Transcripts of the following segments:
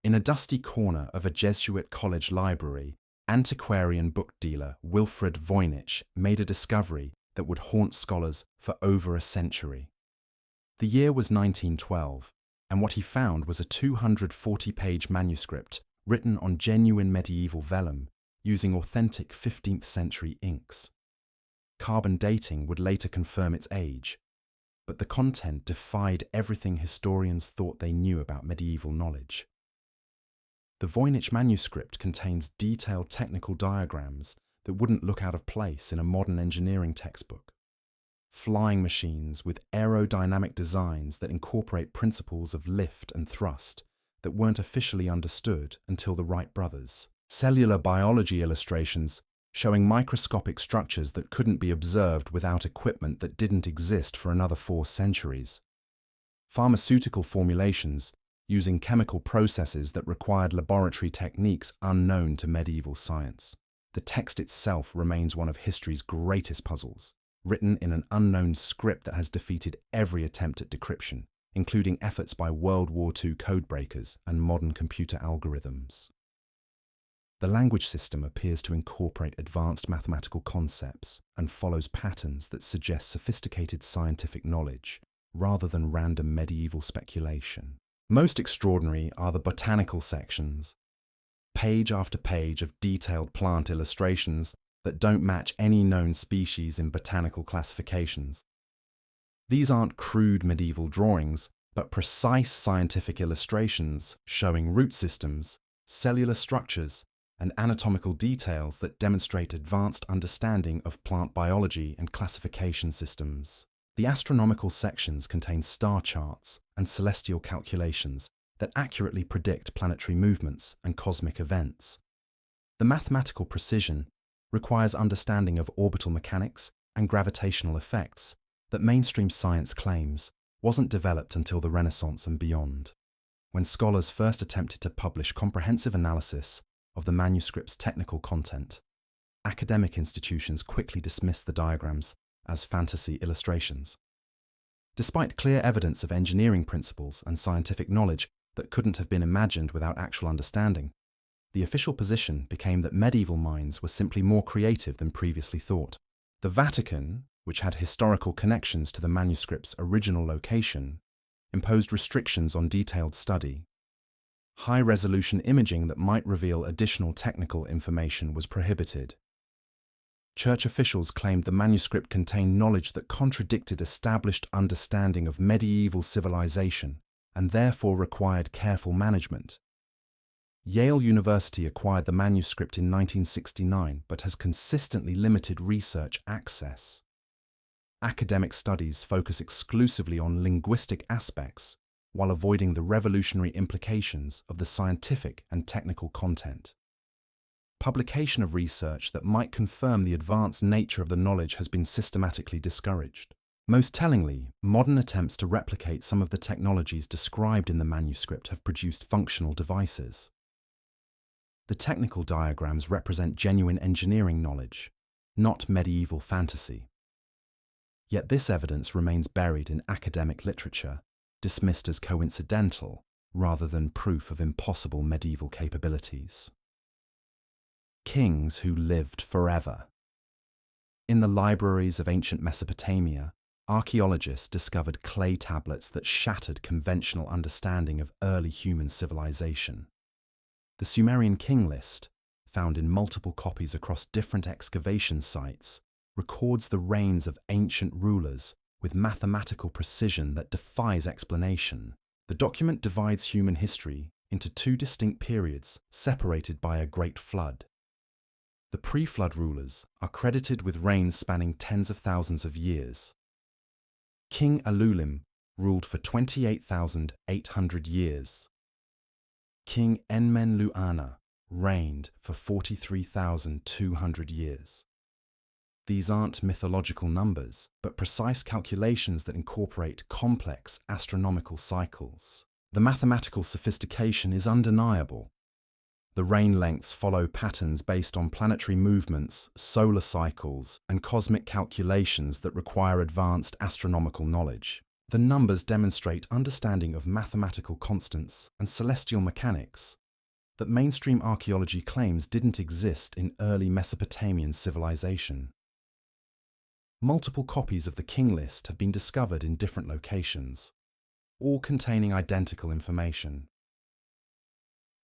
In a dusty corner of a Jesuit college library, antiquarian book dealer Wilfred Voynich made a discovery that would haunt scholars for over a century. The year was 1912, and what he found was a 240-page manuscript written on genuine medieval vellum using authentic 15th century inks. Carbon dating would later confirm its age, but the content defied everything historians thought they knew about medieval knowledge. The Voynich manuscript contains detailed technical diagrams that wouldn't look out of place in a modern engineering textbook. Flying machines with aerodynamic designs that incorporate principles of lift and thrust that weren't officially understood until the Wright brothers. Cellular biology illustrations showing microscopic structures that couldn't be observed without equipment that didn't exist for another 4 centuries. Pharmaceutical formulations using chemical processes that required laboratory techniques unknown to medieval science. The text itself remains one of history's greatest puzzles, written in an unknown script that has defeated every attempt at decryption, including efforts by World War II codebreakers and modern computer algorithms. The language system appears to incorporate advanced mathematical concepts and follows patterns that suggest sophisticated scientific knowledge, rather than random medieval speculation. Most extraordinary are the botanical sections. Page after page of detailed plant illustrations that don't match any known species in botanical classifications. These aren't crude medieval drawings, but precise scientific illustrations showing root systems, cellular structures, and anatomical details that demonstrate advanced understanding of plant biology and classification systems. The astronomical sections contain star charts and celestial calculations that accurately predict planetary movements and cosmic events. The mathematical precision requires understanding of orbital mechanics and gravitational effects that mainstream science claims wasn't developed until the Renaissance and beyond. When scholars first attempted to publish comprehensive analysis of the manuscript's technical content, academic institutions quickly dismissed the diagrams as fantasy illustrations. Despite clear evidence of engineering principles and scientific knowledge that couldn't have been imagined without actual understanding, the official position became that medieval minds were simply more creative than previously thought. The Vatican, which had historical connections to the manuscript's original location, imposed restrictions on detailed study. High-resolution imaging that might reveal additional technical information was prohibited. Church officials claimed the manuscript contained knowledge that contradicted established understanding of medieval civilization and therefore required careful management. Yale University acquired the manuscript in 1969 but has consistently limited research access. Academic studies focus exclusively on linguistic aspects while avoiding the revolutionary implications of the scientific and technical content. Publication of research that might confirm the advanced nature of the knowledge has been systematically discouraged. Most tellingly, modern attempts to replicate some of the technologies described in the manuscript have produced functional devices. The technical diagrams represent genuine engineering knowledge, not medieval fantasy. Yet this evidence remains buried in academic literature, dismissed as coincidental rather than proof of impossible medieval capabilities. Kings who lived forever. In the libraries of ancient Mesopotamia, archaeologists discovered clay tablets that shattered conventional understanding of early human civilization. The Sumerian king list, found in multiple copies across different excavation sites, records the reigns of ancient rulers with mathematical precision that defies explanation. The document divides human history into 2 distinct periods separated by a great flood. The pre-flood rulers are credited with reigns spanning tens of thousands of years. King Alulim ruled for 28,800 years. King Enmenluana reigned for 43,200 years. These aren't mythological numbers, but precise calculations that incorporate complex astronomical cycles. The mathematical sophistication is undeniable. The reign lengths follow patterns based on planetary movements, solar cycles, and cosmic calculations that require advanced astronomical knowledge. The numbers demonstrate understanding of mathematical constants and celestial mechanics that mainstream archaeology claims didn't exist in early Mesopotamian civilization. Multiple copies of the king list have been discovered in different locations, all containing identical information.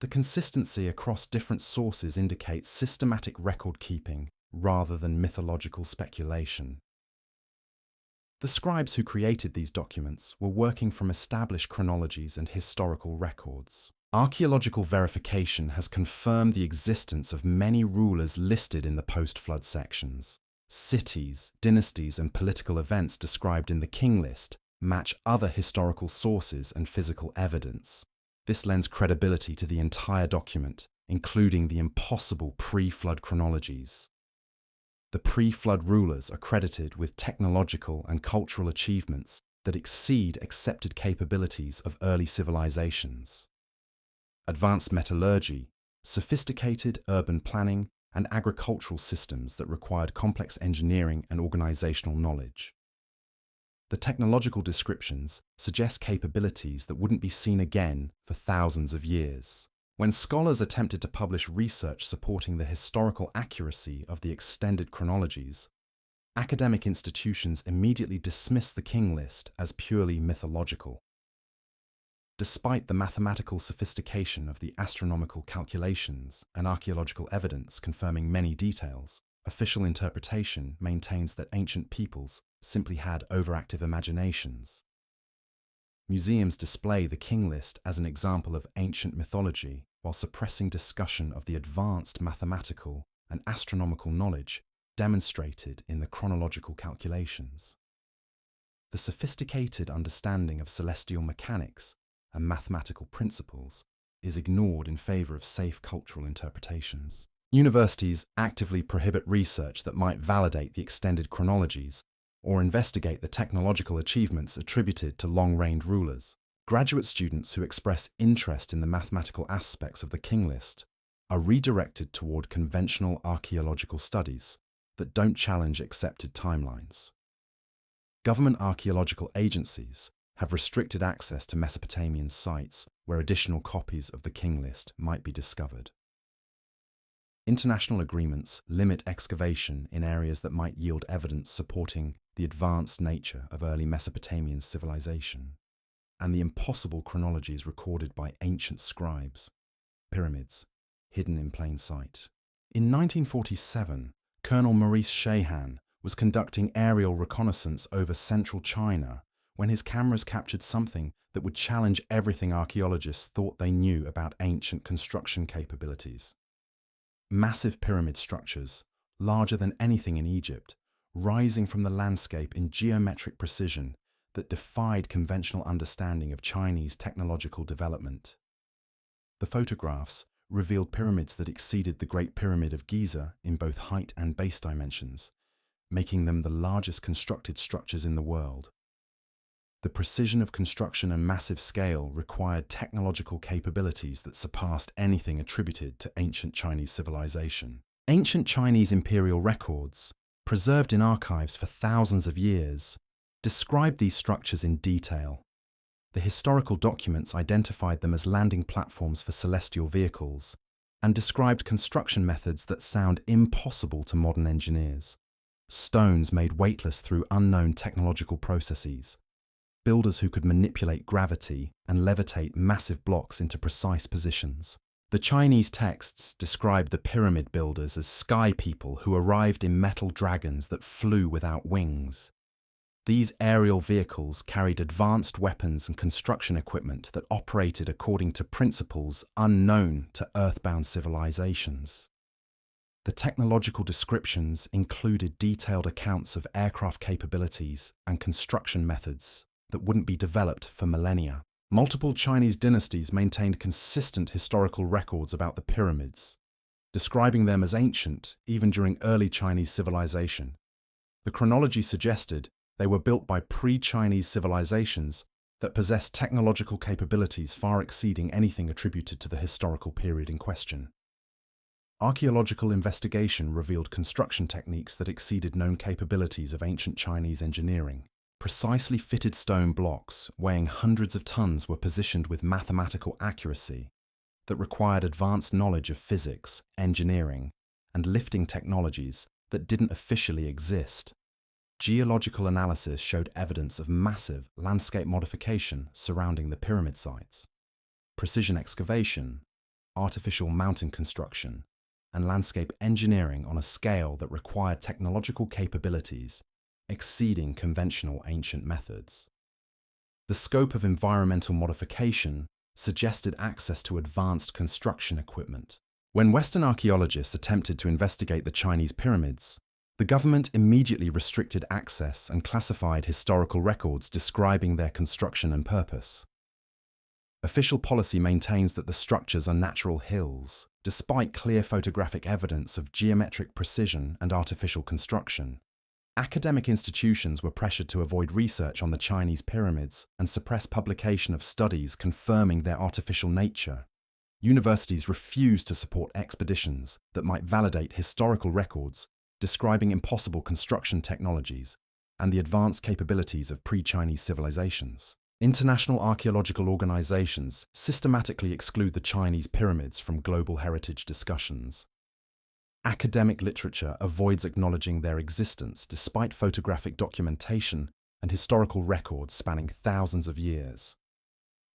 The consistency across different sources indicates systematic record-keeping rather than mythological speculation. The scribes who created these documents were working from established chronologies and historical records. Archaeological verification has confirmed the existence of many rulers listed in the post-flood sections. Cities, dynasties, and political events described in the king list match other historical sources and physical evidence. This lends credibility to the entire document, including the impossible pre-flood chronologies. The pre-flood rulers are credited with technological and cultural achievements that exceed accepted capabilities of early civilizations. Advanced metallurgy, sophisticated urban planning, and agricultural systems that required complex engineering and organizational knowledge. The technological descriptions suggest capabilities that wouldn't be seen again for thousands of years. When scholars attempted to publish research supporting the historical accuracy of the extended chronologies, academic institutions immediately dismissed the king list as purely mythological. Despite the mathematical sophistication of the astronomical calculations and archaeological evidence confirming many details, official interpretation maintains that ancient peoples simply had overactive imaginations. Museums display the king list as an example of ancient mythology while suppressing discussion of the advanced mathematical and astronomical knowledge demonstrated in the chronological calculations. The sophisticated understanding of celestial mechanics and mathematical principles is ignored in favor of safe cultural interpretations. Universities actively prohibit research that might validate the extended chronologies or investigate the technological achievements attributed to long-reigned rulers. Graduate students who express interest in the mathematical aspects of the king list are redirected toward conventional archaeological studies that don't challenge accepted timelines. Government archaeological agencies have restricted access to Mesopotamian sites where additional copies of the king list might be discovered. International agreements limit excavation in areas that might yield evidence supporting the advanced nature of early Mesopotamian civilization and the impossible chronologies recorded by ancient scribes, pyramids, hidden in plain sight. In 1947, Colonel Maurice Shahan was conducting aerial reconnaissance over central China when his cameras captured something that would challenge everything archaeologists thought they knew about ancient construction capabilities. Massive pyramid structures, larger than anything in Egypt, rising from the landscape in geometric precision that defied conventional understanding of Chinese technological development. The photographs revealed pyramids that exceeded the Great Pyramid of Giza in both height and base dimensions, making them the largest constructed structures in the world. The precision of construction and massive scale required technological capabilities that surpassed anything attributed to ancient Chinese civilization. Ancient Chinese imperial records, preserved in archives for thousands of years, describe these structures in detail. The historical documents identified them as landing platforms for celestial vehicles and described construction methods that sound impossible to modern engineers. Stones made weightless through unknown technological processes. Builders who could manipulate gravity and levitate massive blocks into precise positions. The Chinese texts describe the pyramid builders as sky people who arrived in metal dragons that flew without wings. These aerial vehicles carried advanced weapons and construction equipment that operated according to principles unknown to earthbound civilizations. The technological descriptions included detailed accounts of aircraft capabilities and construction methods that wouldn't be developed for millennia. Multiple Chinese dynasties maintained consistent historical records about the pyramids, describing them as ancient even during early Chinese civilization. The chronology suggested they were built by pre-Chinese civilizations that possessed technological capabilities far exceeding anything attributed to the historical period in question. Archaeological investigation revealed construction techniques that exceeded known capabilities of ancient Chinese engineering. Precisely fitted stone blocks weighing hundreds of tons were positioned with mathematical accuracy that required advanced knowledge of physics, engineering, and lifting technologies that didn't officially exist. Geological analysis showed evidence of massive landscape modification surrounding the pyramid sites. Precision excavation, artificial mountain construction, and landscape engineering on a scale that required technological capabilities exceeding conventional ancient methods. The scope of environmental modification suggested access to advanced construction equipment. When Western archaeologists attempted to investigate the Chinese pyramids, the government immediately restricted access and classified historical records describing their construction and purpose. Official policy maintains that the structures are natural hills, despite clear photographic evidence of geometric precision and artificial construction. Academic institutions were pressured to avoid research on the Chinese pyramids and suppress publication of studies confirming their artificial nature. Universities refused to support expeditions that might validate historical records describing impossible construction technologies and the advanced capabilities of pre-Chinese civilizations. International archaeological organizations systematically exclude the Chinese pyramids from global heritage discussions. Academic literature avoids acknowledging their existence despite photographic documentation and historical records spanning thousands of years.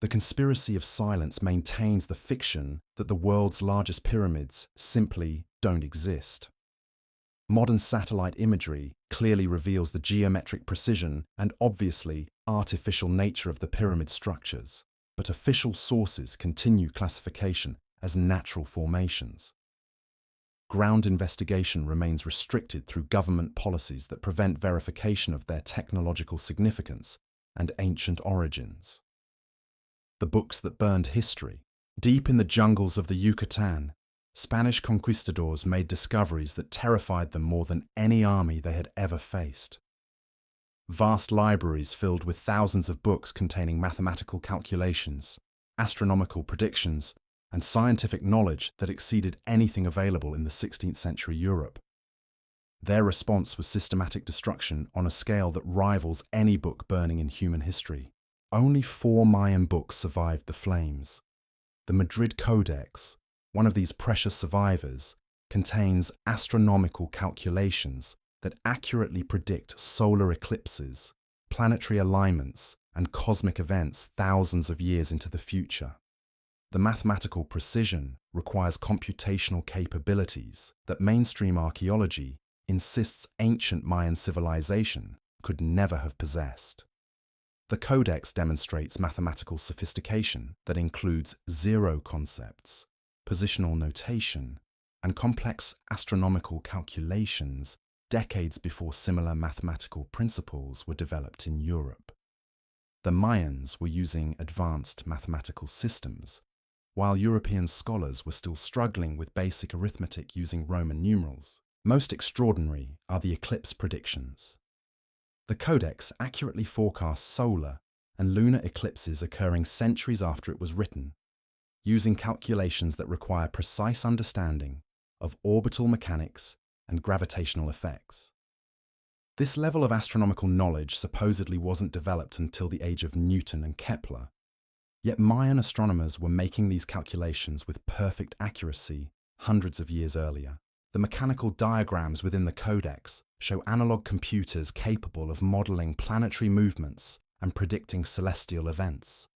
The conspiracy of silence maintains the fiction that the world's largest pyramids simply don't exist. Modern satellite imagery clearly reveals the geometric precision and obviously artificial nature of the pyramid structures, but official sources continue classification as natural formations. Ground investigation remains restricted through government policies that prevent verification of their technological significance and ancient origins. The books that burned history. Deep in the jungles of the Yucatan, Spanish conquistadors made discoveries that terrified them more than any army they had ever faced. Vast libraries filled with thousands of books containing mathematical calculations, astronomical predictions, and scientific knowledge that exceeded anything available in the 16th century Europe. Their response was systematic destruction on a scale that rivals any book burning in human history. Only 4 Mayan books survived the flames. The Madrid Codex, one of these precious survivors, contains astronomical calculations that accurately predict solar eclipses, planetary alignments, and cosmic events thousands of years into the future. The mathematical precision requires computational capabilities that mainstream archaeology insists ancient Mayan civilization could never have possessed. The Codex demonstrates mathematical sophistication that includes zero concepts, positional notation, and complex astronomical calculations decades before similar mathematical principles were developed in Europe. The Mayans were using advanced mathematical systems, while European scholars were still struggling with basic arithmetic using Roman numerals. Most extraordinary are the eclipse predictions. The Codex accurately forecasts solar and lunar eclipses occurring centuries after it was written, using calculations that require precise understanding of orbital mechanics and gravitational effects. This level of astronomical knowledge supposedly wasn't developed until the age of Newton and Kepler, yet Mayan astronomers were making these calculations with perfect accuracy hundreds of years earlier. The mechanical diagrams within the Codex show analog computers capable of modeling planetary movements and predicting celestial events.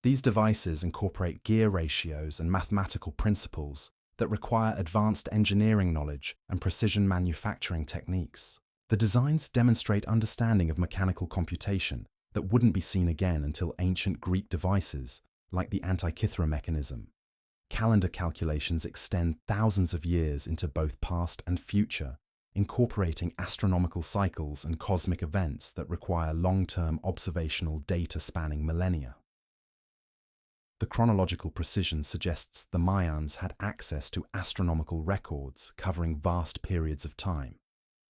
These devices incorporate gear ratios and mathematical principles that require advanced engineering knowledge and precision manufacturing techniques. The designs demonstrate understanding of mechanical computation that wouldn't be seen again until ancient Greek devices like the Antikythera mechanism. Calendar calculations extend thousands of years into both past and future, incorporating astronomical cycles and cosmic events that require long-term observational data spanning millennia. The chronological precision suggests the Mayans had access to astronomical records covering vast periods of time,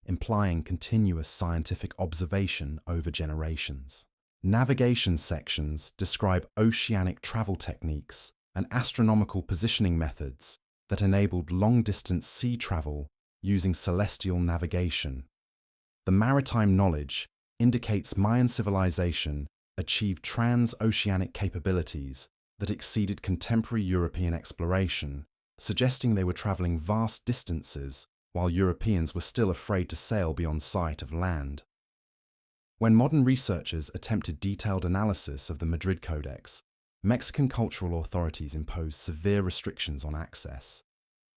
implying continuous scientific observation over generations. Navigation sections describe oceanic travel techniques and astronomical positioning methods that enabled long-distance sea travel using celestial navigation. The maritime knowledge indicates Mayan civilization achieved transoceanic capabilities that exceeded contemporary European exploration, suggesting they were traveling vast distances while Europeans were still afraid to sail beyond sight of land. When modern researchers attempted detailed analysis of the Madrid Codex, Mexican cultural authorities imposed severe restrictions on access.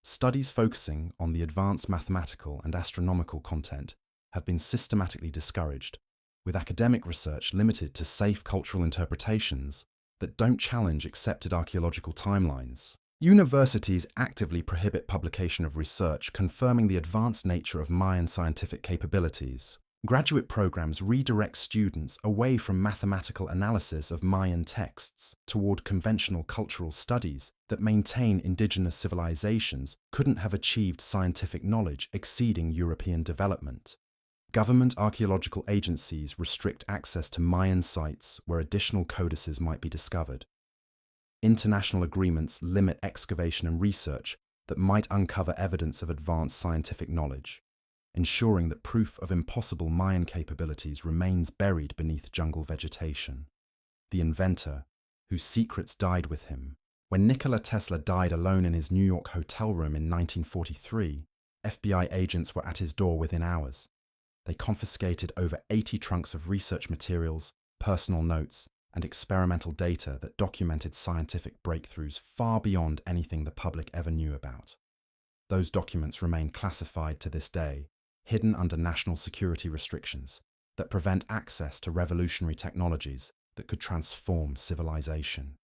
Studies focusing on the advanced mathematical and astronomical content have been systematically discouraged, with academic research limited to safe cultural interpretations that don't challenge accepted archaeological timelines. Universities actively prohibit publication of research confirming the advanced nature of Mayan scientific capabilities. Graduate programs redirect students away from mathematical analysis of Mayan texts toward conventional cultural studies that maintain indigenous civilizations couldn't have achieved scientific knowledge exceeding European development. Government archaeological agencies restrict access to Mayan sites where additional codices might be discovered. International agreements limit excavation and research that might uncover evidence of advanced scientific knowledge, ensuring that proof of impossible Mayan capabilities remains buried beneath jungle vegetation. The inventor, whose secrets died with him. When Nikola Tesla died alone in his New York hotel room in 1943, FBI agents were at his door within hours. They confiscated over 80 trunks of research materials, personal notes, and experimental data that documented scientific breakthroughs far beyond anything the public ever knew about. Those documents remain classified to this day, hidden under national security restrictions that prevent access to revolutionary technologies that could transform civilization.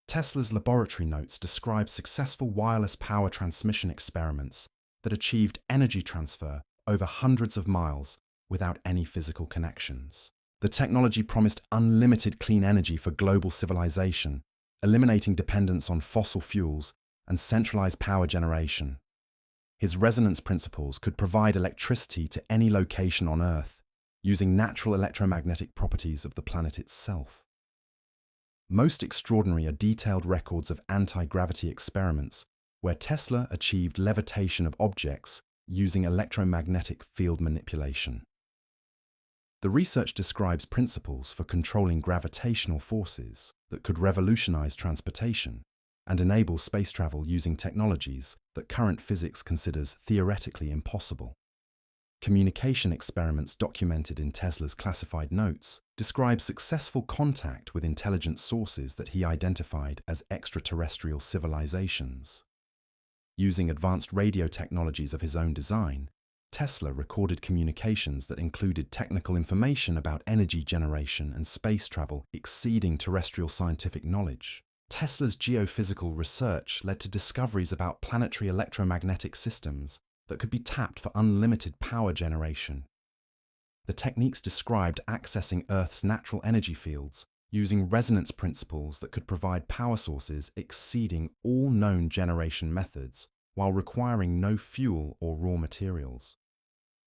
Tesla's laboratory notes describe successful wireless power transmission experiments that achieved energy transfer over hundreds of miles without any physical connections. The technology promised unlimited clean energy for global civilization, eliminating dependence on fossil fuels and centralized power generation. His resonance principles could provide electricity to any location on Earth, using natural electromagnetic properties of the planet itself. Most extraordinary are detailed records of anti-gravity experiments where Tesla achieved levitation of objects using electromagnetic field manipulation. The research describes principles for controlling gravitational forces that could revolutionize transportation and enable space travel using technologies that current physics considers theoretically impossible. Communication experiments documented in Tesla's classified notes describe successful contact with intelligent sources that he identified as extraterrestrial civilizations. Using advanced radio technologies of his own design, Tesla recorded communications that included technical information about energy generation and space travel exceeding terrestrial scientific knowledge. Tesla's geophysical research led to discoveries about planetary electromagnetic systems that could be tapped for unlimited power generation. The techniques described accessing Earth's natural energy fields using resonance principles that could provide power sources exceeding all known generation methods while requiring no fuel or raw materials.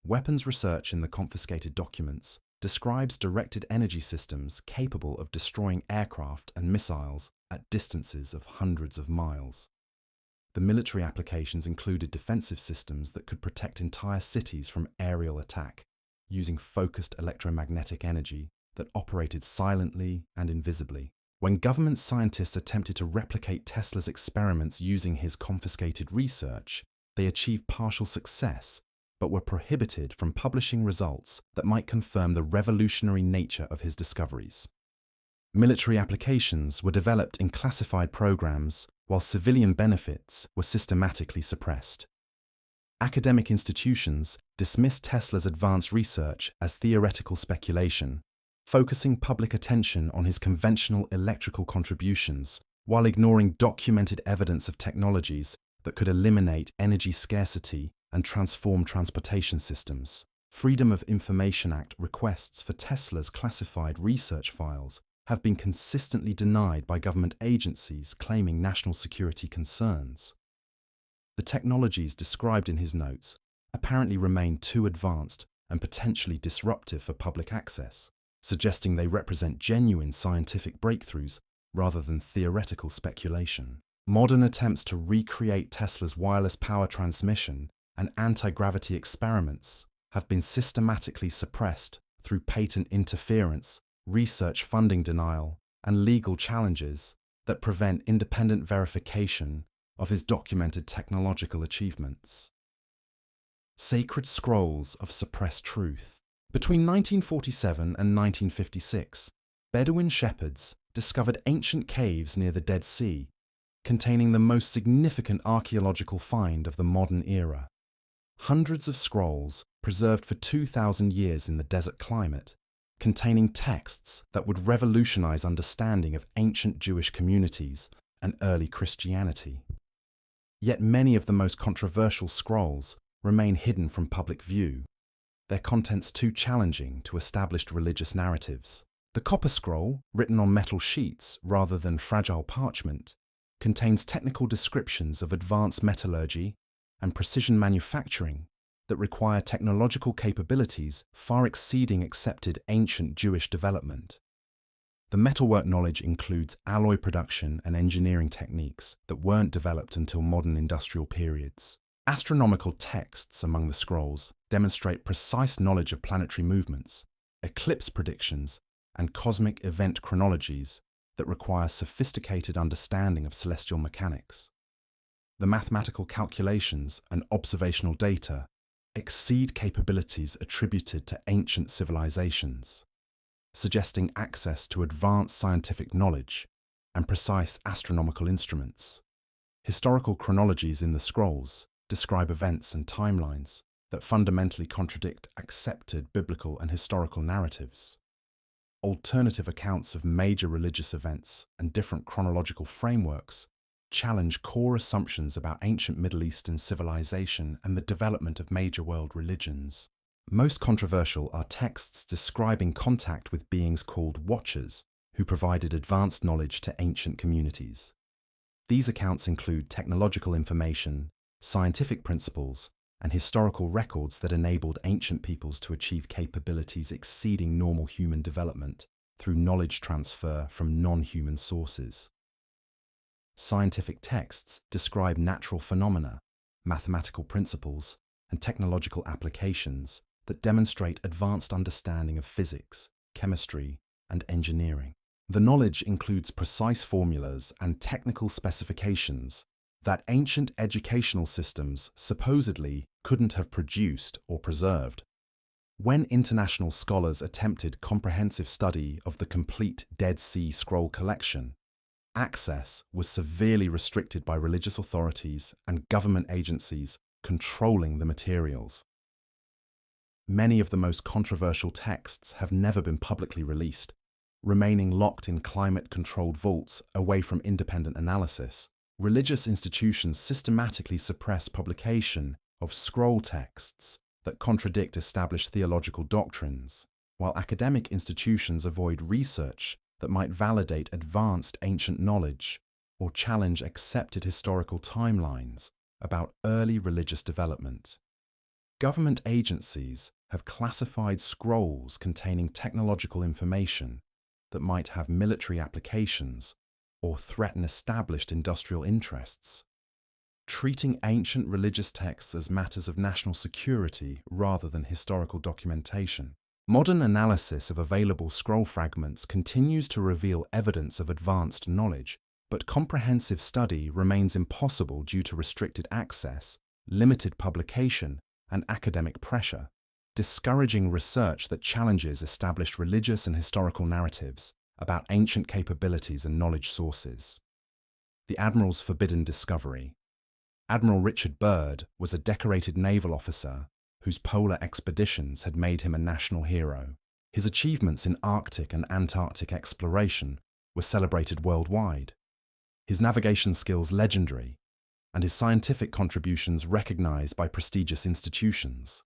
Weapons research in the confiscated documents describes directed energy systems capable of destroying aircraft and missiles at distances of hundreds of miles. The military applications included defensive systems that could protect entire cities from aerial attack, using focused electromagnetic energy that operated silently and invisibly. When government scientists attempted to replicate Tesla's experiments using his confiscated research, they achieved partial success, but were prohibited from publishing results that might confirm the revolutionary nature of his discoveries. Military applications were developed in classified programs, while civilian benefits were systematically suppressed. Academic institutions dismissed Tesla's advanced research as theoretical speculation, focusing public attention on his conventional electrical contributions while ignoring documented evidence of technologies that could eliminate energy scarcity and transform transportation systems. Freedom of Information Act requests for Tesla's classified research files have been consistently denied by government agencies claiming national security concerns. The technologies described in his notes apparently remain too advanced and potentially disruptive for public access, suggesting they represent genuine scientific breakthroughs rather than theoretical speculation. Modern attempts to recreate Tesla's wireless power transmission and anti-gravity experiments have been systematically suppressed through patent interference, research funding denial, and legal challenges that prevent independent verification of his documented technological achievements. Sacred scrolls of suppressed truth. Between 1947 and 1956, Bedouin shepherds discovered ancient caves near the Dead Sea, containing the most significant archaeological find of the modern era. Hundreds of scrolls, preserved for 2,000 years in the desert climate, containing texts that would revolutionize understanding of ancient Jewish communities and early Christianity. Yet many of the most controversial scrolls remain hidden from public view, their contents too challenging to established religious narratives. The Copper Scroll, written on metal sheets rather than fragile parchment, contains technical descriptions of advanced metallurgy and precision manufacturing that require technological capabilities far exceeding accepted ancient Jewish development. The metalwork knowledge includes alloy production and engineering techniques that weren't developed until modern industrial periods. Astronomical texts among the scrolls demonstrate precise knowledge of planetary movements, eclipse predictions, and cosmic event chronologies that require sophisticated understanding of celestial mechanics. The mathematical calculations and observational data exceed capabilities attributed to ancient civilizations, suggesting access to advanced scientific knowledge and precise astronomical instruments. Historical chronologies in the scrolls describe events and timelines that fundamentally contradict accepted biblical and historical narratives. Alternative accounts of major religious events and different chronological frameworks challenge core assumptions about ancient Middle Eastern civilization and the development of major world religions. Most controversial are texts describing contact with beings called Watchers, who provided advanced knowledge to ancient communities. These accounts include technological information, scientific principles, and historical records that enabled ancient peoples to achieve capabilities exceeding normal human development through knowledge transfer from non-human sources. Scientific texts describe natural phenomena, mathematical principles, and technological applications that demonstrate advanced understanding of physics, chemistry, and engineering. The knowledge includes precise formulas and technical specifications that ancient educational systems supposedly couldn't have produced or preserved. When international scholars attempted comprehensive study of the complete Dead Sea Scroll collection, access was severely restricted by religious authorities and government agencies controlling the materials. Many of the most controversial texts have never been publicly released, remaining locked in climate-controlled vaults away from independent analysis. Religious institutions systematically suppress publication of scroll texts that contradict established theological doctrines, while academic institutions avoid research that might validate advanced ancient knowledge or challenge accepted historical timelines about early religious development. Government agencies have classified scrolls containing technological information that might have military applications or threaten established industrial interests, treating ancient religious texts as matters of national security rather than historical documentation. Modern analysis of available scroll fragments continues to reveal evidence of advanced knowledge, but comprehensive study remains impossible due to restricted access, limited publication, and academic pressure, discouraging research that challenges established religious and historical narratives about ancient capabilities and knowledge sources. The Admiral's forbidden discovery. Admiral Richard Byrd was a decorated naval officer whose polar expeditions had made him a national hero. His achievements in Arctic and Antarctic exploration were celebrated worldwide, his navigation skills legendary, and his scientific contributions recognized by prestigious institutions.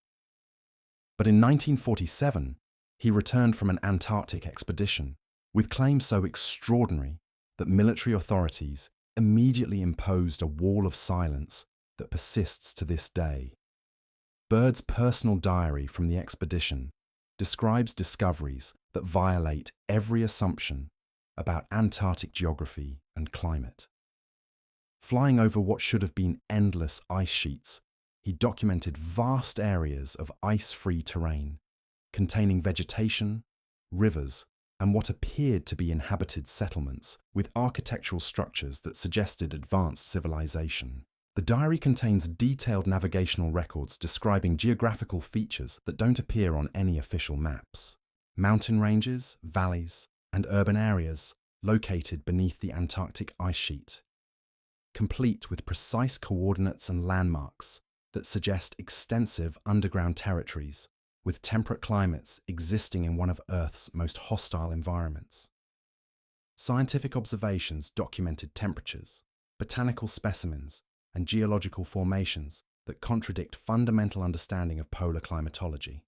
But in 1947, he returned from an Antarctic expedition with claims so extraordinary that military authorities immediately imposed a wall of silence that persists to this day. Byrd's personal diary from the expedition describes discoveries that violate every assumption about Antarctic geography and climate. Flying over what should have been endless ice sheets, he documented vast areas of ice-free terrain, containing vegetation, rivers, and what appeared to be inhabited settlements with architectural structures that suggested advanced civilization. The diary contains detailed navigational records describing geographical features that don't appear on any official maps. Mountain ranges, valleys, and urban areas located beneath the Antarctic ice sheet, complete with precise coordinates and landmarks that suggest extensive underground territories with temperate climates existing in one of Earth's most hostile environments. Scientific observations documented temperatures, botanical specimens, and geological formations that contradict fundamental understanding of polar climatology.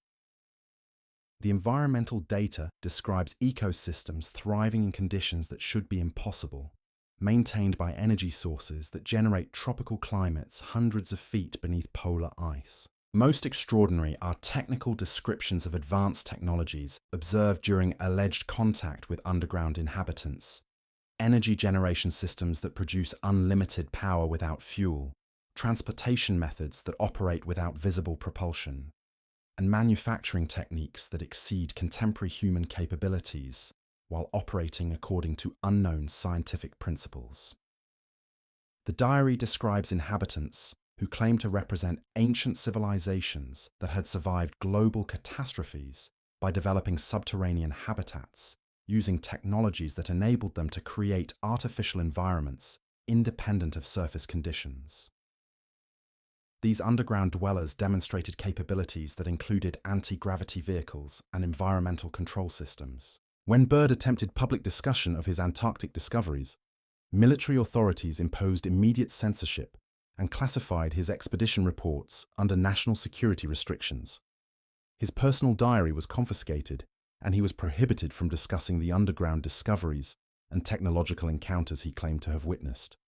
The environmental data describes ecosystems thriving in conditions that should be impossible, maintained by energy sources that generate tropical climates hundreds of feet beneath polar ice. Most extraordinary are technical descriptions of advanced technologies observed during alleged contact with underground inhabitants, energy generation systems that produce unlimited power without fuel, transportation methods that operate without visible propulsion, and manufacturing techniques that exceed contemporary human capabilities while operating according to unknown scientific principles. The diary describes inhabitants who claim to represent ancient civilizations that had survived global catastrophes by developing subterranean habitats, using technologies that enabled them to create artificial environments independent of surface conditions. These underground dwellers demonstrated capabilities that included anti-gravity vehicles and environmental control systems. When Byrd attempted public discussion of his Antarctic discoveries, military authorities imposed immediate censorship and classified his expedition reports under national security restrictions. His personal diary was confiscated, and he was prohibited from discussing the underground discoveries and technological encounters he claimed to have witnessed.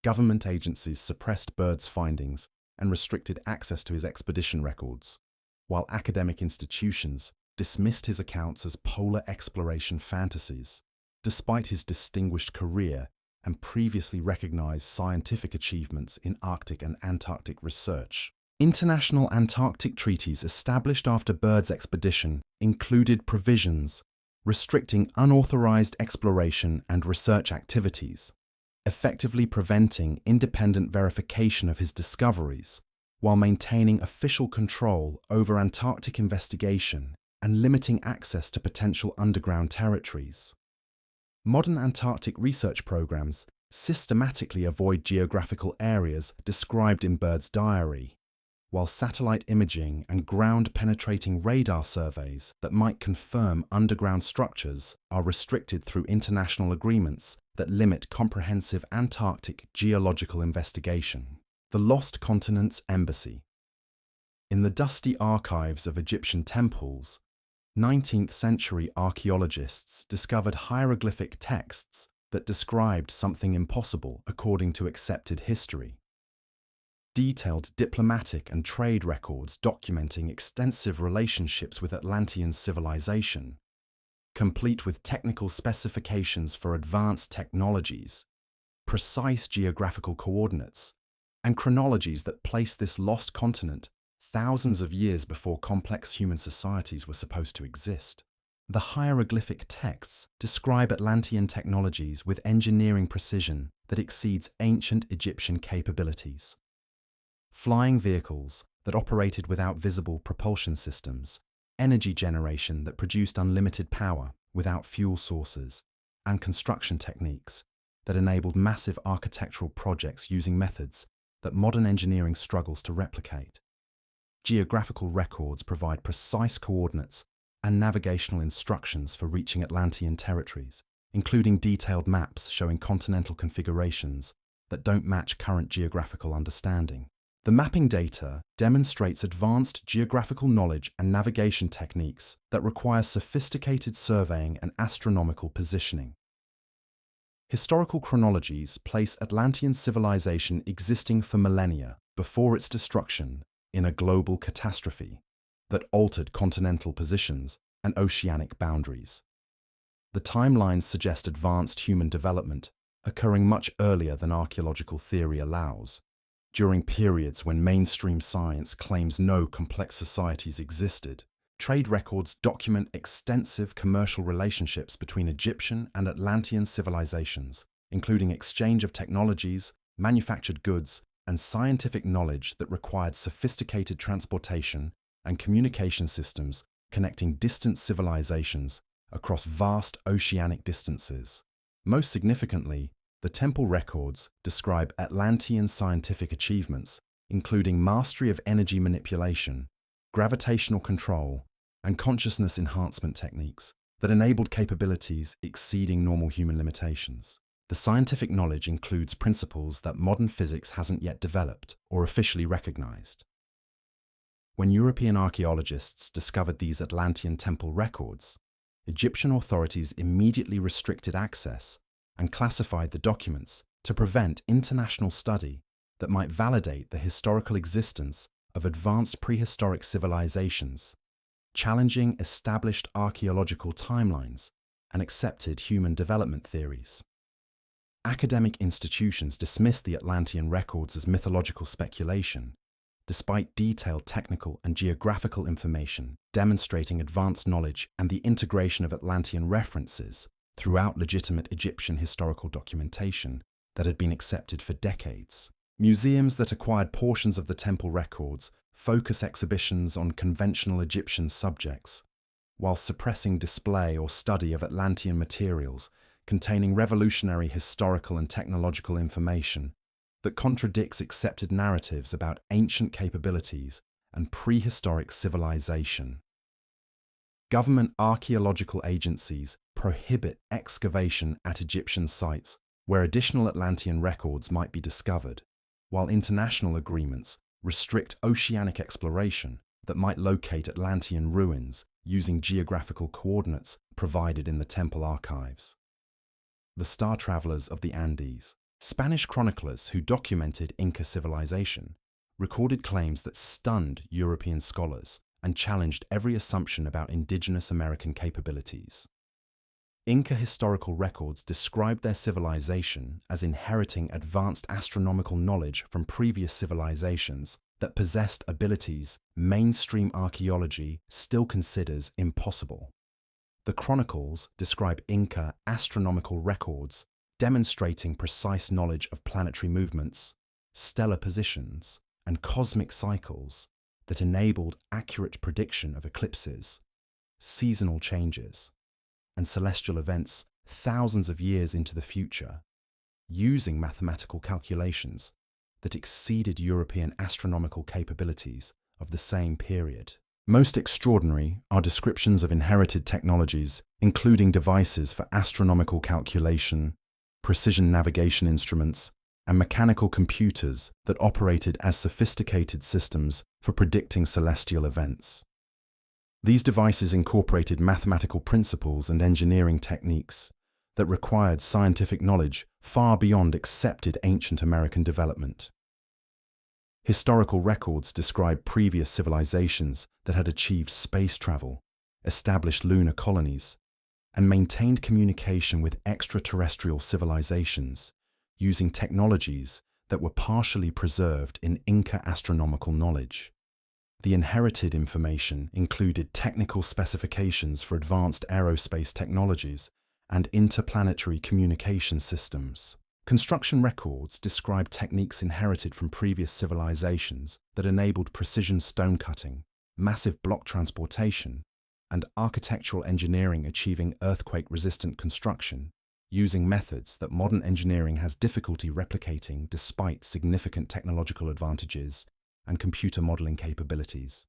Government agencies suppressed Byrd's findings and restricted access to his expedition records, while academic institutions dismissed his accounts as polar exploration fantasies, despite his distinguished career and previously recognized scientific achievements in Arctic and Antarctic research. International Antarctic treaties established after Byrd's expedition included provisions restricting unauthorized exploration and research activities, effectively preventing independent verification of his discoveries while maintaining official control over Antarctic investigation and limiting access to potential underground territories. Modern Antarctic research programs systematically avoid geographical areas described in Byrd's diary, while satellite imaging and ground-penetrating radar surveys that might confirm underground structures are restricted through international agreements that limit comprehensive Antarctic geological investigation. The Lost Continent's Embassy. In the dusty archives of Egyptian temples, 19th-century archaeologists discovered hieroglyphic texts that described something impossible according to accepted history. Detailed diplomatic and trade records documenting extensive relationships with Atlantean civilization, complete with technical specifications for advanced technologies, precise geographical coordinates, and chronologies that place this lost continent thousands of years before complex human societies were supposed to exist. The hieroglyphic texts describe Atlantean technologies with engineering precision that exceeds ancient Egyptian capabilities. Flying vehicles that operated without visible propulsion systems, energy generation that produced unlimited power without fuel sources, and construction techniques that enabled massive architectural projects using methods that modern engineering struggles to replicate. Geographical records provide precise coordinates and navigational instructions for reaching Atlantean territories, including detailed maps showing continental configurations that don't match current geographical understanding. The mapping data demonstrates advanced geographical knowledge and navigation techniques that require sophisticated surveying and astronomical positioning. Historical chronologies place Atlantean civilization existing for millennia before its destruction in a global catastrophe that altered continental positions and oceanic boundaries. The timelines suggest advanced human development occurring much earlier than archaeological theory allows, during periods when mainstream science claims no complex societies existed. Trade records document extensive commercial relationships between Egyptian and Atlantean civilizations, including exchange of technologies, manufactured goods, and scientific knowledge that required sophisticated transportation and communication systems connecting distant civilizations across vast oceanic distances. Most significantly, the temple records describe Atlantean scientific achievements, including mastery of energy manipulation, gravitational control, and consciousness enhancement techniques that enabled capabilities exceeding normal human limitations. The scientific knowledge includes principles that modern physics hasn't yet developed or officially recognized. When European archaeologists discovered these Atlantean temple records, Egyptian authorities immediately restricted access and classified the documents to prevent international study that might validate the historical existence of advanced prehistoric civilizations, challenging established archaeological timelines and accepted human development theories. Academic institutions dismissed the Atlantean records as mythological speculation, despite detailed technical and geographical information demonstrating advanced knowledge and the integration of Atlantean references throughout legitimate Egyptian historical documentation that had been accepted for decades. Museums that acquired portions of the temple records focus exhibitions on conventional Egyptian subjects, while suppressing display or study of Atlantean materials containing revolutionary historical and technological information that contradicts accepted narratives about ancient capabilities and prehistoric civilization. Government archaeological agencies prohibit excavation at Egyptian sites where additional Atlantean records might be discovered, while international agreements restrict oceanic exploration that might locate Atlantean ruins using geographical coordinates provided in the temple archives. The star travelers of the Andes, Spanish chroniclers who documented Inca civilization, recorded claims that stunned European scholars and challenged every assumption about indigenous American capabilities. Inca historical records described their civilization as inheriting advanced astronomical knowledge from previous civilizations that possessed abilities mainstream archaeology still considers impossible. The chronicles describe Inca astronomical records demonstrating precise knowledge of planetary movements, stellar positions, and cosmic cycles that enabled accurate prediction of eclipses, seasonal changes, and celestial events thousands of years into the future, using mathematical calculations that exceeded European astronomical capabilities of the same period. Most extraordinary are descriptions of inherited technologies, including devices for astronomical calculation, precision navigation instruments, and mechanical computers that operated as sophisticated systems for predicting celestial events. These devices incorporated mathematical principles and engineering techniques that required scientific knowledge far beyond accepted ancient American development. Historical records describe previous civilizations that had achieved space travel, established lunar colonies, and maintained communication with extraterrestrial civilizations using technologies that were partially preserved in Inca astronomical knowledge. The inherited information included technical specifications for advanced aerospace technologies and interplanetary communication systems. Construction records describe techniques inherited from previous civilizations that enabled precision stone cutting, massive block transportation, and architectural engineering achieving earthquake-resistant construction, using methods that modern engineering has difficulty replicating despite significant technological advantages and computer modeling capabilities.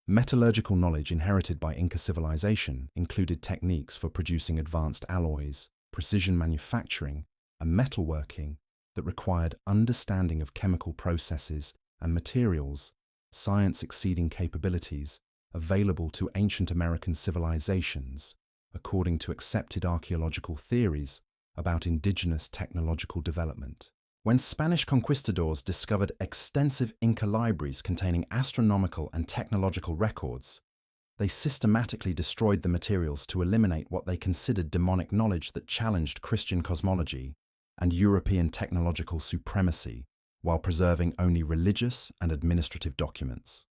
Metallurgical knowledge inherited by Inca civilization included techniques for producing advanced alloys, precision manufacturing, and metalworking that required understanding of chemical processes and materials, science exceeding capabilities available to ancient American civilizations, according to accepted archaeological theories about indigenous technological development. When Spanish conquistadors discovered extensive Inca libraries containing astronomical and technological records, they systematically destroyed the materials to eliminate what they considered demonic knowledge that challenged Christian cosmology and European technological supremacy, while preserving only religious and administrative documents.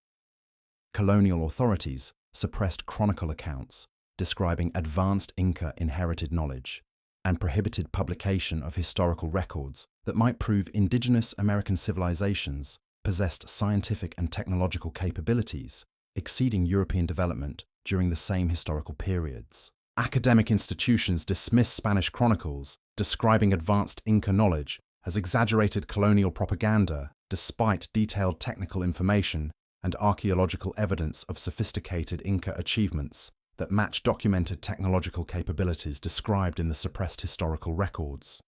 Colonial authorities suppressed chronicle accounts describing advanced Inca inherited knowledge and prohibited publication of historical records that might prove indigenous American civilizations possessed scientific and technological capabilities exceeding European development during the same historical periods. Academic institutions dismiss Spanish chronicles describing advanced Inca knowledge as exaggerated colonial propaganda despite detailed technical information and archaeological evidence of sophisticated Inca achievements that match documented technological capabilities described in the suppressed historical records.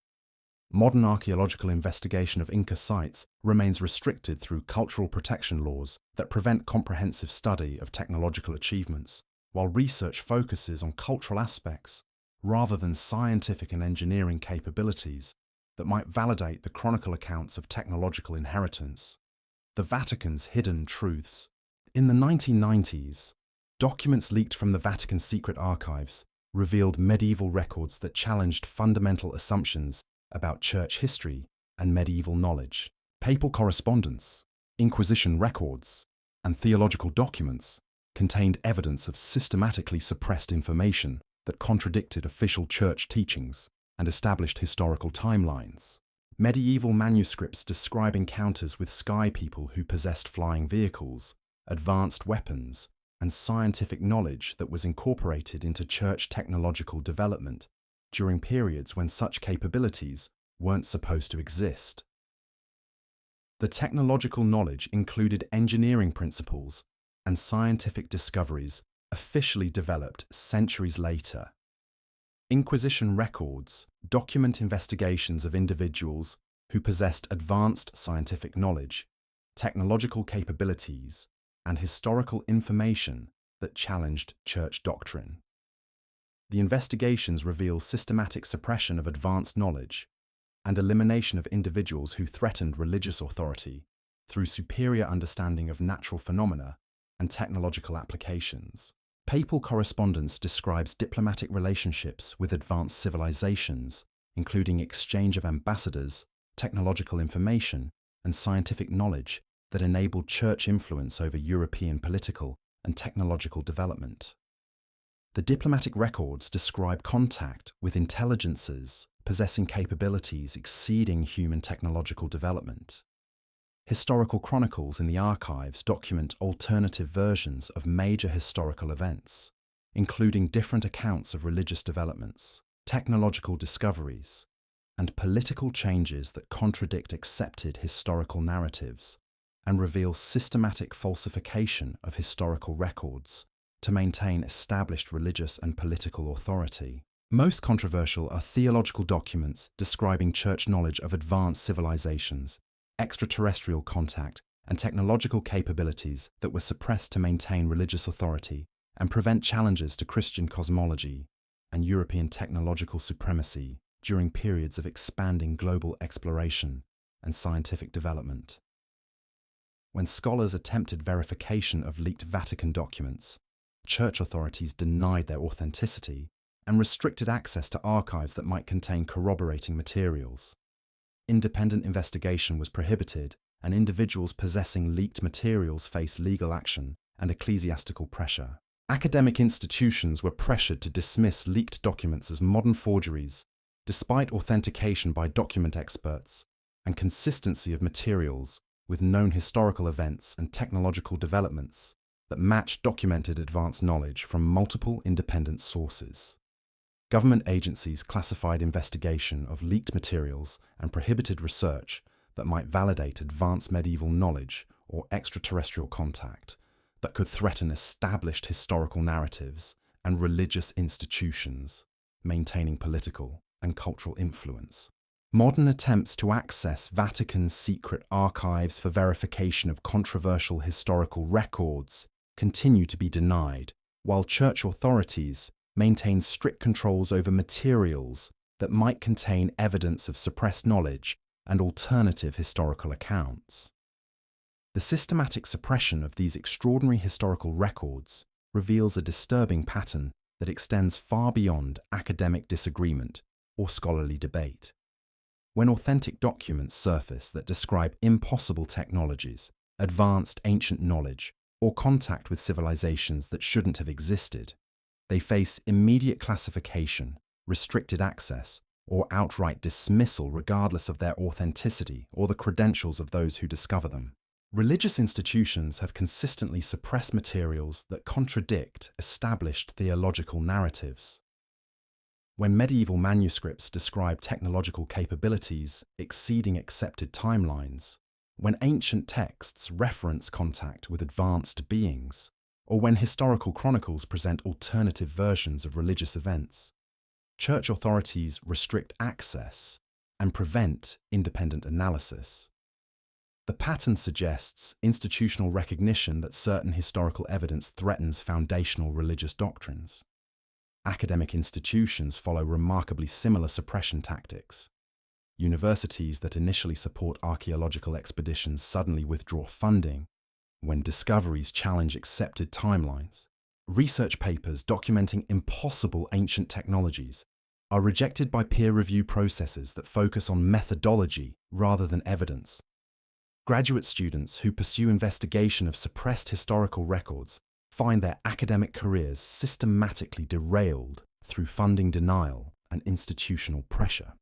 Modern archaeological investigation of Inca sites remains restricted through cultural protection laws that prevent comprehensive study of technological achievements, while research focuses on cultural aspects rather than scientific and engineering capabilities that might validate the chronicle accounts of technological inheritance. The Vatican's hidden truths. In the 1990s, documents leaked from the Vatican secret archives revealed medieval records that challenged fundamental assumptions about church history and medieval knowledge. Papal correspondence, Inquisition records, and theological documents contained evidence of systematically suppressed information that contradicted official church teachings and established historical timelines. Medieval manuscripts describe encounters with sky people who possessed flying vehicles, advanced weapons, and scientific knowledge that was incorporated into church technological development during periods when such capabilities weren't supposed to exist. The technological knowledge included engineering principles and scientific discoveries officially developed centuries later. Inquisition records document investigations of individuals who possessed advanced scientific knowledge, technological capabilities, and historical information that challenged church doctrine. The investigations reveal systematic suppression of advanced knowledge and elimination of individuals who threatened religious authority through superior understanding of natural phenomena and technological applications. Papal correspondence describes diplomatic relationships with advanced civilizations, including exchange of ambassadors, technological information, and scientific knowledge that enabled church influence over European political and technological development. The diplomatic records describe contact with intelligences possessing capabilities exceeding human technological development. Historical chronicles in the archives document alternative versions of major historical events, including different accounts of religious developments, technological discoveries, and political changes that contradict accepted historical narratives and reveal systematic falsification of historical records to maintain established religious and political authority. Most controversial are theological documents describing church knowledge of advanced civilizations, extraterrestrial contact, and technological capabilities that were suppressed to maintain religious authority and prevent challenges to Christian cosmology and European technological supremacy during periods of expanding global exploration and scientific development. When scholars attempted verification of leaked Vatican documents, church authorities denied their authenticity and restricted access to archives that might contain corroborating materials. Independent investigation was prohibited, and individuals possessing leaked materials faced legal action and ecclesiastical pressure. Academic institutions were pressured to dismiss leaked documents as modern forgeries, despite authentication by document experts and consistency of materials with known historical events and technological developments that matched documented advanced knowledge from multiple independent sources. Government agencies classified investigation of leaked materials and prohibited research that might validate advanced medieval knowledge or extraterrestrial contact that could threaten established historical narratives and religious institutions, maintaining political and cultural influence. Modern attempts to access Vatican's secret archives for verification of controversial historical records continue to be denied, while church authorities maintain strict controls over materials that might contain evidence of suppressed knowledge and alternative historical accounts. The systematic suppression of these extraordinary historical records reveals a disturbing pattern that extends far beyond academic disagreement or scholarly debate. When authentic documents surface that describe impossible technologies, advanced ancient knowledge, or contact with civilizations that shouldn't have existed, they face immediate classification, restricted access, or outright dismissal regardless of their authenticity or the credentials of those who discover them. Religious institutions have consistently suppressed materials that contradict established theological narratives. When medieval manuscripts describe technological capabilities exceeding accepted timelines, when ancient texts reference contact with advanced beings, or when historical chronicles present alternative versions of religious events, church authorities restrict access and prevent independent analysis. The pattern suggests institutional recognition that certain historical evidence threatens foundational religious doctrines. Academic institutions follow remarkably similar suppression tactics. Universities that initially support archaeological expeditions suddenly withdraw funding when discoveries challenge accepted timelines. Research papers documenting impossible ancient technologies are rejected by peer review processes that focus on methodology rather than evidence. Graduate students who pursue investigation of suppressed historical records find their academic careers systematically derailed through funding denial and institutional pressure.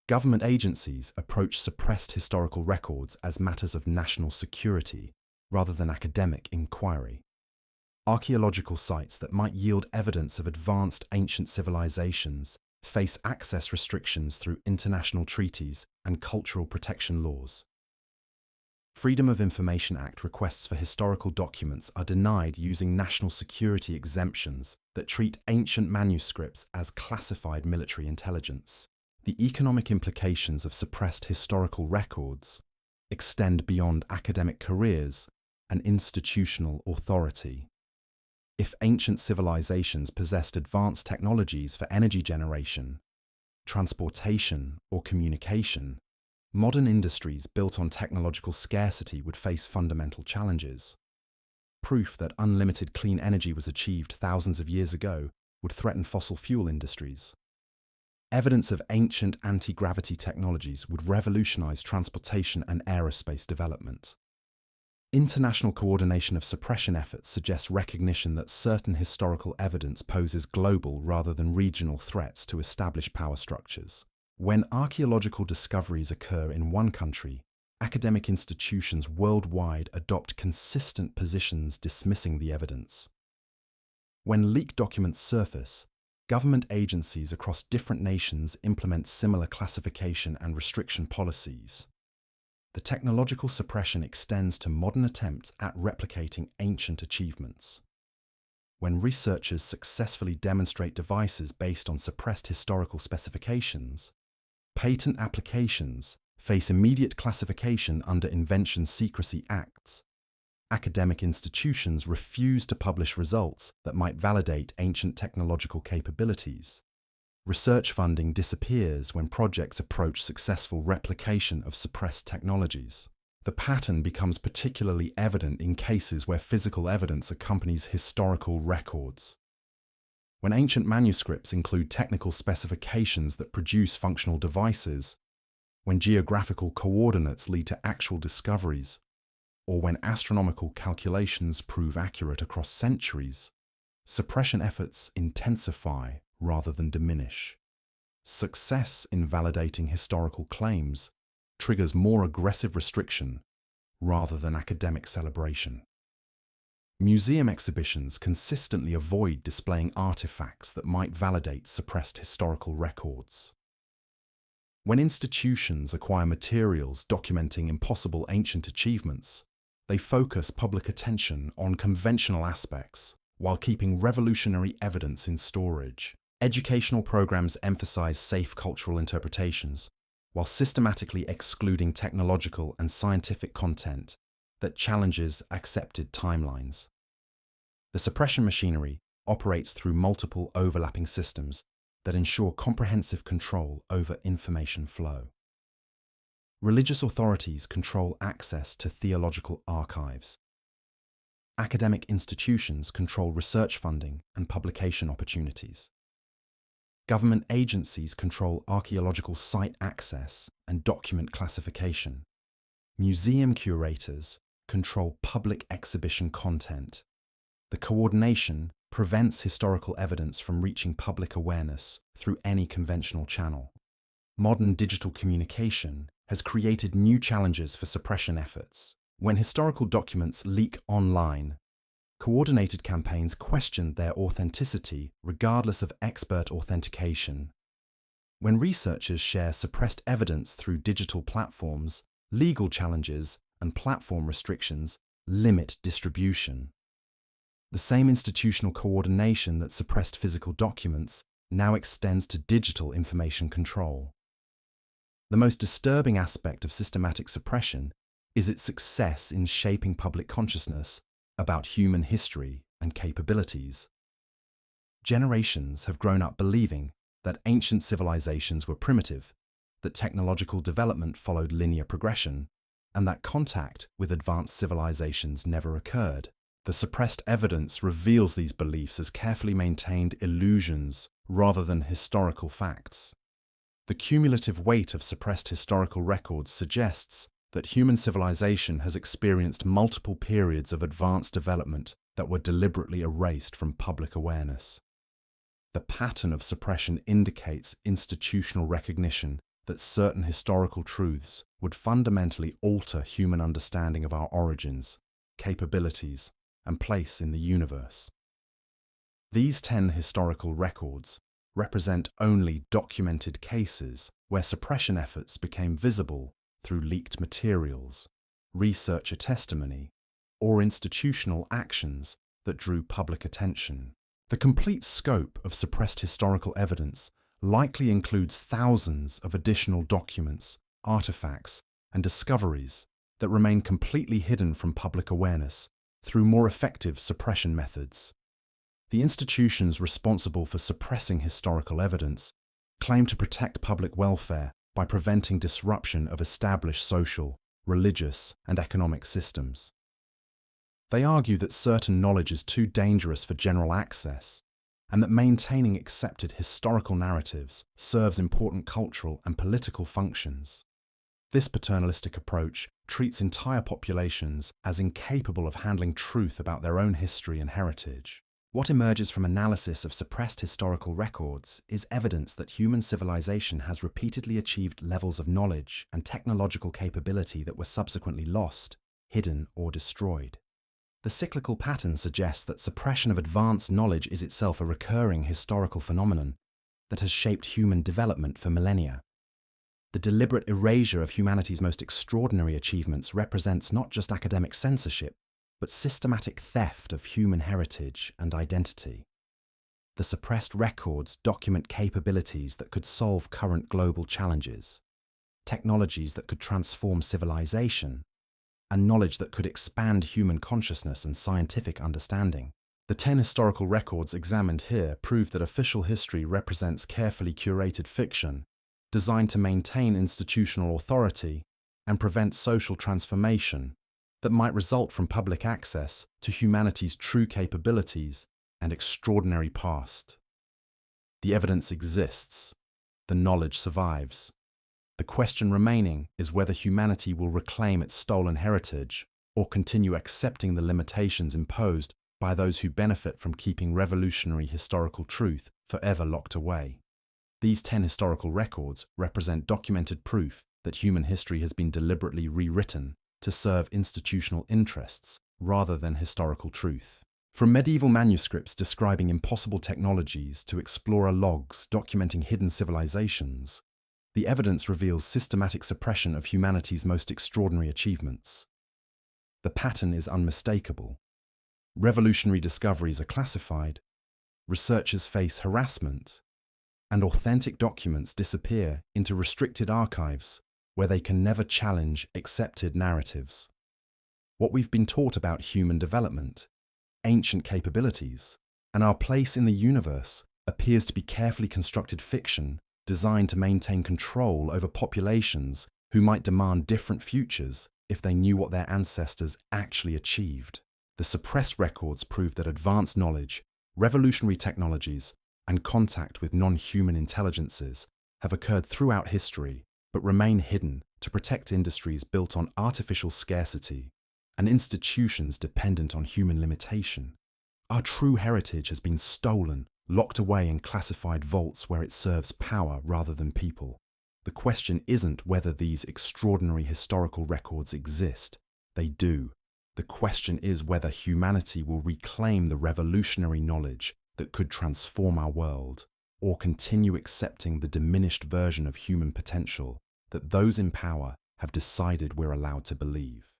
Government agencies approach suppressed historical records as matters of national security rather than academic inquiry. Archaeological sites that might yield evidence of advanced ancient civilizations face access restrictions through international treaties and cultural protection laws. Freedom of Information Act requests for historical documents are denied using national security exemptions that treat ancient manuscripts as classified military intelligence. The economic implications of suppressed historical records extend beyond academic careers and institutional authority. If ancient civilizations possessed advanced technologies for energy generation, transportation, or communication, modern industries built on technological scarcity would face fundamental challenges. Proof that unlimited clean energy was achieved thousands of years ago would threaten fossil fuel industries. Evidence of ancient anti-gravity technologies would revolutionize transportation and aerospace development. International coordination of suppression efforts suggests recognition that certain historical evidence poses global rather than regional threats to established power structures. When archaeological discoveries occur in one country, academic institutions worldwide adopt consistent positions dismissing the evidence. When leaked documents surface, government agencies across different nations implement similar classification and restriction policies. The technological suppression extends to modern attempts at replicating ancient achievements. When researchers successfully demonstrate devices based on suppressed historical specifications, patent applications face immediate classification under Invention Secrecy Acts. Academic institutions refuse to publish results that might validate ancient technological capabilities. Research funding disappears when projects approach successful replication of suppressed technologies. The pattern becomes particularly evident in cases where physical evidence accompanies historical records. When ancient manuscripts include technical specifications that produce functional devices, when geographical coordinates lead to actual discoveries, or when astronomical calculations prove accurate across centuries, suppression efforts intensify rather than diminish. Success in validating historical claims triggers more aggressive restriction rather than academic celebration. Museum exhibitions consistently avoid displaying artifacts that might validate suppressed historical records. When institutions acquire materials documenting impossible ancient achievements, they focus public attention on conventional aspects while keeping revolutionary evidence in storage. Educational programs emphasize safe cultural interpretations while systematically excluding technological and scientific content that challenges accepted timelines. The suppression machinery operates through multiple overlapping systems that ensure comprehensive control over information flow. Religious authorities control access to theological archives. Academic institutions control research funding and publication opportunities. Government agencies control archaeological site access and document classification. Museum curators control public exhibition content. The coordination prevents historical evidence from reaching public awareness through any conventional channel. Modern digital communication has created new challenges for suppression efforts. When historical documents leak online, coordinated campaigns question their authenticity regardless of expert authentication. When researchers share suppressed evidence through digital platforms, legal challenges and platform restrictions limit distribution. The same institutional coordination that suppressed physical documents now extends to digital information control. The most disturbing aspect of systematic suppression is its success in shaping public consciousness about human history and capabilities. Generations have grown up believing that ancient civilizations were primitive, that technological development followed linear progression, and that contact with advanced civilizations never occurred. The suppressed evidence reveals these beliefs as carefully maintained illusions rather than historical facts. The cumulative weight of suppressed historical records suggests that human civilization has experienced multiple periods of advanced development that were deliberately erased from public awareness. The pattern of suppression indicates institutional recognition that certain historical truths would fundamentally alter human understanding of our origins, capabilities, and place in the universe. These 10 historical records represent only documented cases where suppression efforts became visible through leaked materials, researcher testimony, or institutional actions that drew public attention. The complete scope of suppressed historical evidence likely includes thousands of additional documents, artifacts, and discoveries that remain completely hidden from public awareness through more effective suppression methods. The institutions responsible for suppressing historical evidence claim to protect public welfare by preventing disruption of established social, religious, and economic systems. They argue that certain knowledge is too dangerous for general access, and that maintaining accepted historical narratives serves important cultural and political functions. This paternalistic approach treats entire populations as incapable of handling truth about their own history and heritage. What emerges from analysis of suppressed historical records is evidence that human civilization has repeatedly achieved levels of knowledge and technological capability that were subsequently lost, hidden, or destroyed. The cyclical pattern suggests that suppression of advanced knowledge is itself a recurring historical phenomenon that has shaped human development for millennia. The deliberate erasure of humanity's most extraordinary achievements represents not just academic censorship, but systematic theft of human heritage and identity. The suppressed records document capabilities that could solve current global challenges, technologies that could transform civilization, and knowledge that could expand human consciousness and scientific understanding. The 10 historical records examined here prove that official history represents carefully curated fiction designed to maintain institutional authority and prevent social transformation that might result from public access to humanity's true capabilities and extraordinary past. The evidence exists. The knowledge survives. The question remaining is whether humanity will reclaim its stolen heritage or continue accepting the limitations imposed by those who benefit from keeping revolutionary historical truth forever locked away. These 10 historical records represent documented proof that human history has been deliberately rewritten to serve institutional interests rather than historical truth. From medieval manuscripts describing impossible technologies to explorer logs documenting hidden civilizations, the evidence reveals systematic suppression of humanity's most extraordinary achievements. The pattern is unmistakable. Revolutionary discoveries are classified, researchers face harassment, and authentic documents disappear into restricted archives where they can never challenge accepted narratives. What we've been taught about human development, ancient capabilities, and our place in the universe appears to be carefully constructed fiction designed to maintain control over populations who might demand different futures if they knew what their ancestors actually achieved. The suppressed records prove that advanced knowledge, revolutionary technologies, and contact with non-human intelligences have occurred throughout history, but remain hidden to protect industries built on artificial scarcity, and institutions dependent on human limitation. Our true heritage has been stolen, locked away in classified vaults where it serves power rather than people. The question isn't whether these extraordinary historical records exist. They do. The question is whether humanity will reclaim the revolutionary knowledge that could transform our world, or continue accepting the diminished version of human potential that those in power have decided we're allowed to believe.